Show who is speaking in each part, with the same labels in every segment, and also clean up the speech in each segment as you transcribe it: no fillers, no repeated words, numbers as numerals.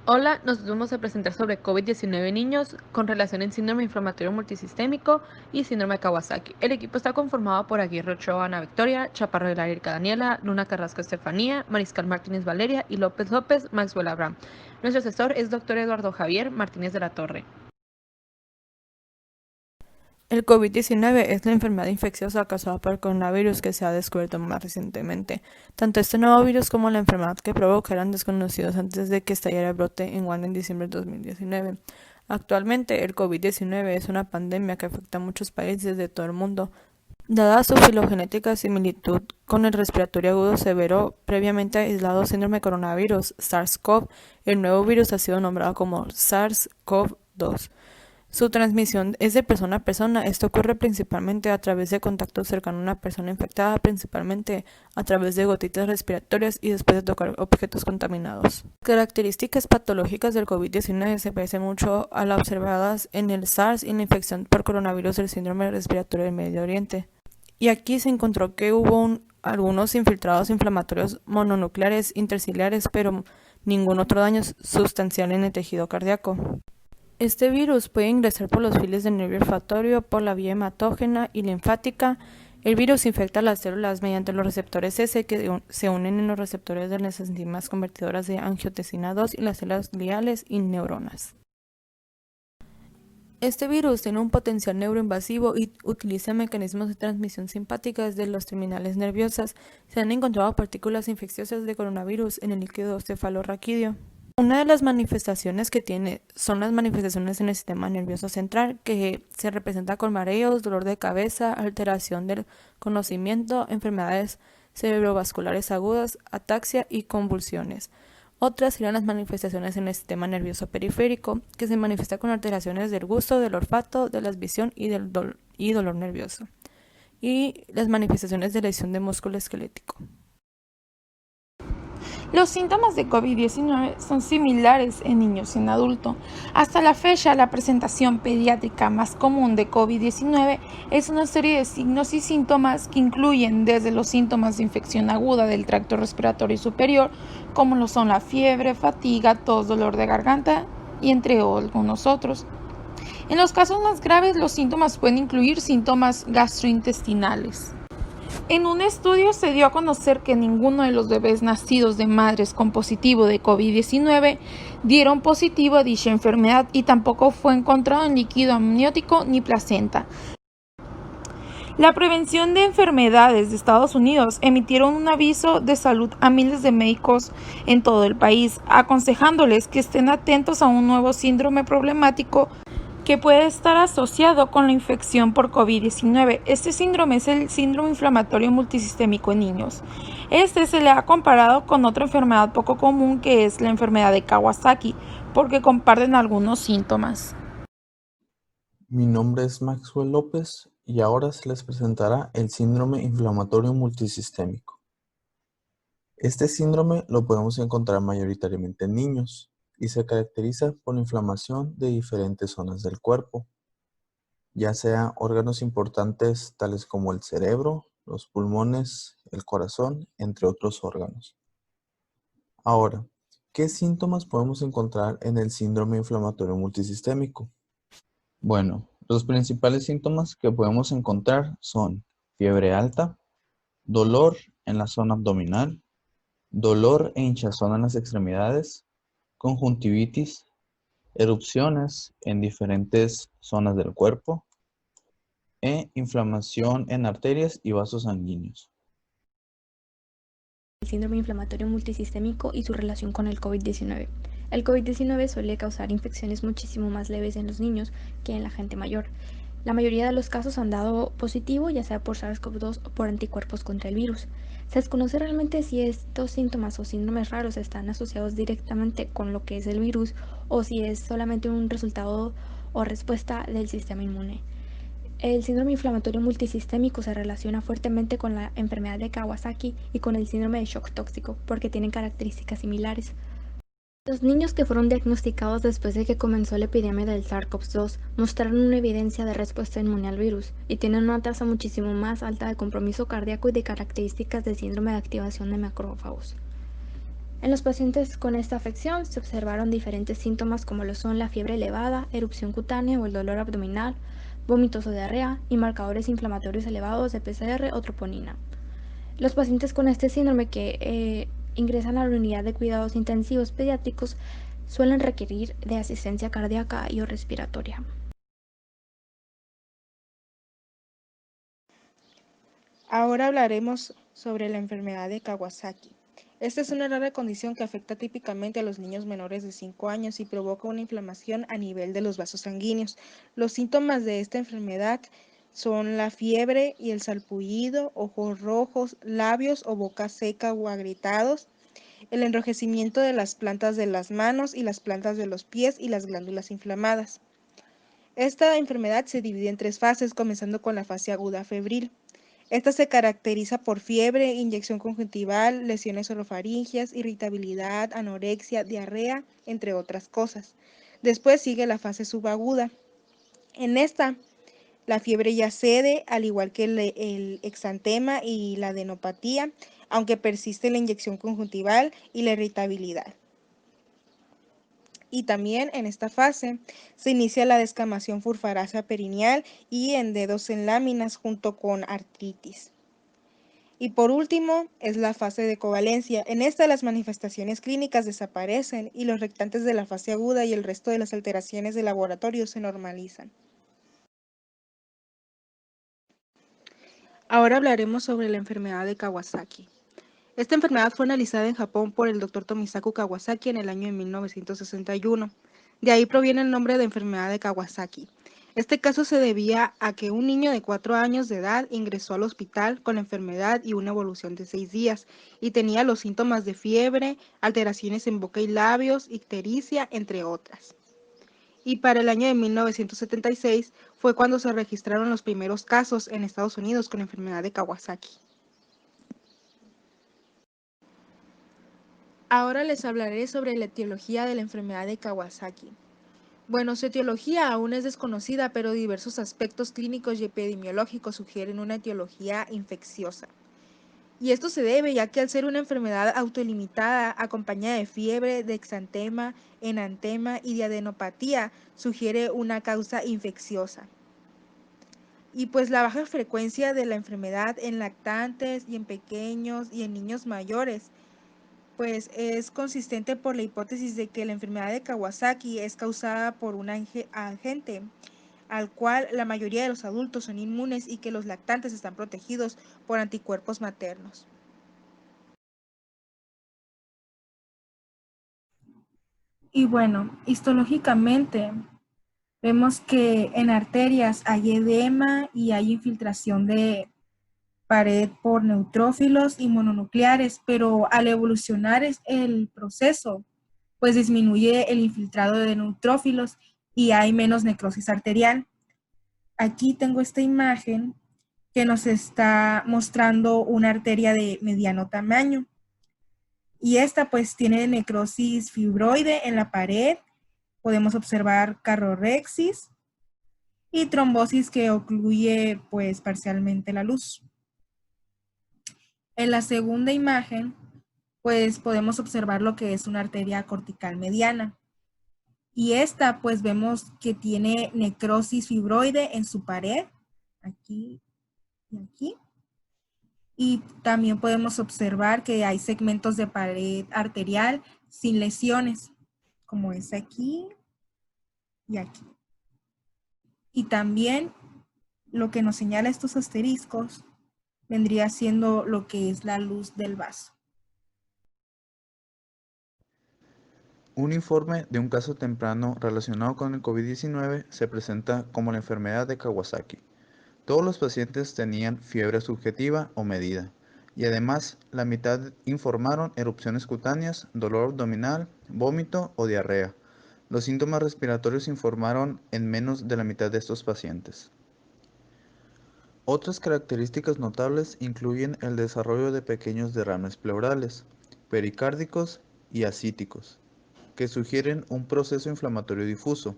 Speaker 1: Hola, nos vamos a presentar sobre COVID-19 en niños con relación en síndrome inflamatorio multisistémico y síndrome de Kawasaki. El equipo está conformado por Aguirre Ochoa, Ana Victoria, Chaparro de la Erika Daniela, Luna Carrasco Estefanía, Mariscal Martínez Valeria y López López Maxwell Abraham. Nuestro asesor es Dr. Eduardo Javier Martínez de la Torre.
Speaker 2: El COVID-19 es la enfermedad infecciosa causada por el coronavirus que se ha descubierto más recientemente. Tanto este nuevo virus como la enfermedad que provoca eran desconocidos antes de que estallara el brote en Wuhan en diciembre de 2019. Actualmente, el COVID-19 es una pandemia que afecta a muchos países de todo el mundo. Dada su filogenética similitud con el respiratorio agudo severo previamente aislado síndrome coronavirus SARS-CoV, el nuevo virus ha sido nombrado como SARS-CoV-2. Su transmisión es de persona a persona. Esto ocurre principalmente a través de contacto cercano a una persona infectada, principalmente a través de gotitas respiratorias y después de tocar objetos contaminados. Características patológicas del COVID-19 se parecen mucho a las observadas en el SARS y en la infección por coronavirus del síndrome respiratorio del Medio Oriente. Y aquí se encontró que hubo algunos infiltrados inflamatorios mononucleares interciliares, pero ningún otro daño sustancial en el tejido cardíaco. Este virus puede ingresar por los filos del nervio olfatorio, por la vía hematógena y linfática. El virus infecta las células mediante los receptores S que se unen en los receptores de las enzimas convertidoras de angiotensina 2 y las células gliales y neuronas. Este virus tiene un potencial neuroinvasivo y utiliza mecanismos de transmisión simpática desde las terminales nerviosas. Se han encontrado partículas infecciosas de coronavirus en el líquido cefalorraquídeo. Una de las manifestaciones que tiene son las manifestaciones en el sistema nervioso central, que se representa con mareos, dolor de cabeza, alteración del conocimiento, enfermedades cerebrovasculares agudas, ataxia y convulsiones. Otras serían las manifestaciones en el sistema nervioso periférico, que se manifiesta con alteraciones del gusto, del olfato, de la visión y del dolor nervioso. Y las manifestaciones de lesión de músculo esquelético.
Speaker 3: Los síntomas de COVID-19 son similares en niños y en adultos. Hasta la fecha, la presentación pediátrica más común de COVID-19 es una serie de signos y síntomas que incluyen desde los síntomas de infección aguda del tracto respiratorio superior, como lo son la fiebre, fatiga, tos, dolor de garganta y entre algunos otros. En los casos más graves, los síntomas pueden incluir síntomas gastrointestinales. En un estudio se dio a conocer que ninguno de los bebés nacidos de madres con positivo de COVID-19 dieron positivo a dicha enfermedad y tampoco fue encontrado en líquido amniótico ni placenta. La Prevención de Enfermedades de Estados Unidos emitieron un aviso de salud a miles de médicos en todo el país, aconsejándoles que estén atentos a un nuevo síndrome problemático que puede estar asociado con la infección por COVID-19. Este síndrome es el síndrome inflamatorio multisistémico en niños. Este se le ha comparado con otra enfermedad poco común que es la enfermedad de Kawasaki, porque comparten algunos síntomas.
Speaker 4: Mi nombre es Maxwell López y ahora se les presentará el síndrome inflamatorio multisistémico. Este síndrome lo podemos encontrar mayoritariamente en niños y se caracteriza por inflamación de diferentes zonas del cuerpo, ya sea órganos importantes tales como el cerebro, los pulmones, el corazón, entre otros órganos. Ahora, ¿qué síntomas podemos encontrar en el síndrome inflamatorio multisistémico? Bueno, los principales síntomas que podemos encontrar son fiebre alta, dolor en la zona abdominal, dolor e hinchazón en las extremidades, conjuntivitis, erupciones en diferentes zonas del cuerpo e inflamación en arterias y vasos sanguíneos.
Speaker 5: El síndrome inflamatorio multisistémico y su relación con el COVID-19. El COVID-19 suele causar infecciones muchísimo más leves en los niños que en la gente mayor. La mayoría de los casos han dado positivo, ya sea por SARS-CoV-2 o por anticuerpos contra el virus. Se desconoce realmente si estos síntomas o síndromes raros están asociados directamente con lo que es el virus o si es solamente un resultado o respuesta del sistema inmune. El síndrome inflamatorio multisistémico se relaciona fuertemente con la enfermedad de Kawasaki y con el síndrome de shock tóxico, porque tienen características similares. Los niños que fueron diagnosticados después de que comenzó la epidemia del SARS-CoV-2 mostraron una evidencia de respuesta inmune al virus y tienen una tasa muchísimo más alta de compromiso cardíaco y de características de síndrome de activación de macrófagos. En los pacientes con esta afección se observaron diferentes síntomas como lo son la fiebre elevada, erupción cutánea o el dolor abdominal, vómitos o diarrea y marcadores inflamatorios elevados de PCR o troponina. Los pacientes con este síndrome que ingresan a la unidad de cuidados intensivos pediátricos suelen requerir de asistencia cardíaca y o respiratoria.
Speaker 3: Ahora hablaremos sobre la enfermedad de Kawasaki. Esta es una rara condición que afecta típicamente a los niños menores de 5 años y provoca una inflamación a nivel de los vasos sanguíneos. Los síntomas de esta enfermedad son la fiebre y el salpullido, ojos rojos, labios o boca seca o agrietados, el enrojecimiento de las plantas de las manos y las plantas de los pies y las glándulas inflamadas. Esta enfermedad se divide en 3 fases, comenzando con la fase aguda febril. Esta se caracteriza por fiebre, inyección conjuntival, lesiones orofaringeas, irritabilidad, anorexia, diarrea, entre otras cosas. Después sigue la fase subaguda. En esta, la fiebre ya cede, al igual que el exantema y la adenopatía, aunque persiste la inyección conjuntival y la irritabilidad. Y también en esta fase se inicia la descamación furfarácea perineal y en dedos en láminas junto con artritis. Y por último, es la fase de covalencia. En esta las manifestaciones clínicas desaparecen y los rectantes de la fase aguda y el resto de las alteraciones de laboratorio se normalizan. Ahora hablaremos sobre la enfermedad de Kawasaki. Esta enfermedad fue analizada en Japón por el Dr. Tomisaku Kawasaki en el año de 1961. De ahí proviene el nombre de enfermedad de Kawasaki. Este caso se debía a que un niño de 4 años de edad ingresó al hospital con la enfermedad y una evolución de 6 días y tenía los síntomas de fiebre, alteraciones en boca y labios, ictericia, entre otras. Y para el año de 1976 fue cuando se registraron los primeros casos en Estados Unidos con la enfermedad de Kawasaki. Ahora les hablaré sobre la etiología de la enfermedad de Kawasaki. Bueno, su etiología aún es desconocida, pero diversos aspectos clínicos y epidemiológicos sugieren una etiología infecciosa. Y esto se debe ya que al ser una enfermedad autolimitada, acompañada de fiebre, de exantema, enantema y de adenopatía, sugiere una causa infecciosa. Y pues la baja frecuencia de la enfermedad en lactantes y en pequeños y en niños mayores pues es consistente por la hipótesis de que la enfermedad de Kawasaki es causada por un agente al cual la mayoría de los adultos son inmunes y que los lactantes están protegidos por anticuerpos maternos. Y bueno, histológicamente vemos que en arterias hay edema y hay infiltración de pared por neutrófilos y mononucleares, pero al evolucionar el proceso, pues disminuye el infiltrado de neutrófilos y hay menos necrosis arterial. Aquí tengo esta imagen que nos está mostrando una arteria de mediano tamaño y esta pues tiene necrosis fibroide en la pared. Podemos observar carrorexis y trombosis que ocluye pues parcialmente la luz. En la segunda imagen, pues podemos observar lo que es una arteria cortical mediana. Y esta, pues vemos que tiene necrosis fibroide en su pared, aquí y aquí. Y también podemos observar que hay segmentos de pared arterial sin lesiones, como es aquí y aquí. Y también lo que nos señala estos asteriscos vendría siendo lo que es la luz del vaso.
Speaker 4: Un informe de un caso temprano relacionado con el COVID-19 se presenta como la enfermedad de Kawasaki. Todos los pacientes tenían fiebre subjetiva o medida, y además la mitad informaron erupciones cutáneas, dolor abdominal, vómito o diarrea. Los síntomas respiratorios informaron en menos de la mitad de estos pacientes. Otras características notables incluyen el desarrollo de pequeños derrames pleurales, pericárdicos y ascíticos, que sugieren un proceso inflamatorio difuso.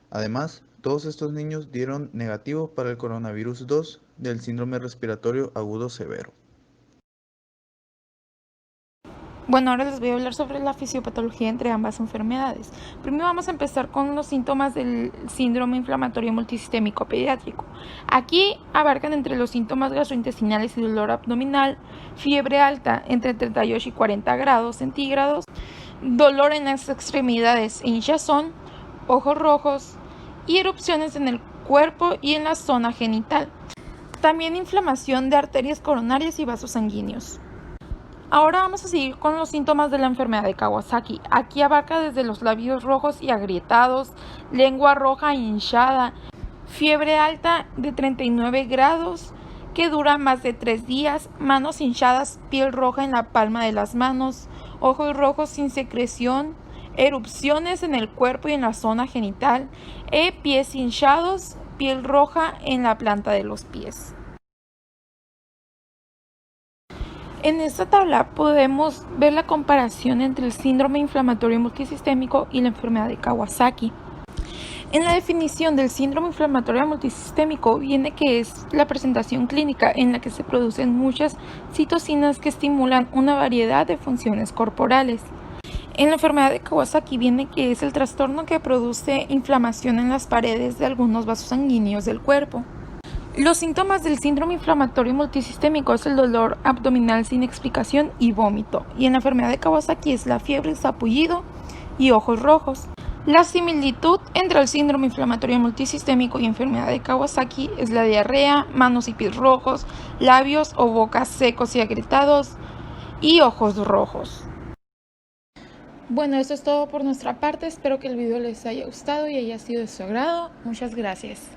Speaker 4: Además, todos estos niños dieron negativo para el coronavirus 2 del síndrome respiratorio agudo severo.
Speaker 3: Bueno, ahora les voy a hablar sobre la fisiopatología entre ambas enfermedades. Primero vamos a empezar con los síntomas del síndrome inflamatorio multisistémico pediátrico. Aquí abarcan entre los síntomas gastrointestinales y dolor abdominal, fiebre alta entre 38 y 40 grados centígrados, dolor en las extremidades e hinchazón, ojos rojos y erupciones en el cuerpo y en la zona genital. También inflamación de arterias coronarias y vasos sanguíneos. Ahora vamos a seguir con los síntomas de la enfermedad de Kawasaki. Aquí abarca desde los labios rojos y agrietados, lengua roja hinchada, fiebre alta de 39 grados que dura más de 3 días, manos hinchadas, piel roja en la palma de las manos, ojos rojos sin secreción, erupciones en el cuerpo y en la zona genital, pies hinchados, piel roja en la planta de los pies. En esta tabla podemos ver la comparación entre el síndrome inflamatorio multisistémico y la enfermedad de Kawasaki. En la definición del síndrome inflamatorio multisistémico viene que es la presentación clínica en la que se producen muchas citocinas que estimulan una variedad de funciones corporales. En la enfermedad de Kawasaki viene que es el trastorno que produce inflamación en las paredes de algunos vasos sanguíneos del cuerpo. Los síntomas del síndrome inflamatorio multisistémico es el dolor abdominal sin explicación y vómito, y en la enfermedad de Kawasaki es la fiebre, sarpullido y ojos rojos. La similitud entre el síndrome inflamatorio multisistémico y enfermedad de Kawasaki es la diarrea, manos y pies rojos, labios o bocas secos y agrietados y ojos rojos. Bueno, eso es todo por nuestra parte. Espero que el video les haya gustado y haya sido de su agrado. Muchas gracias.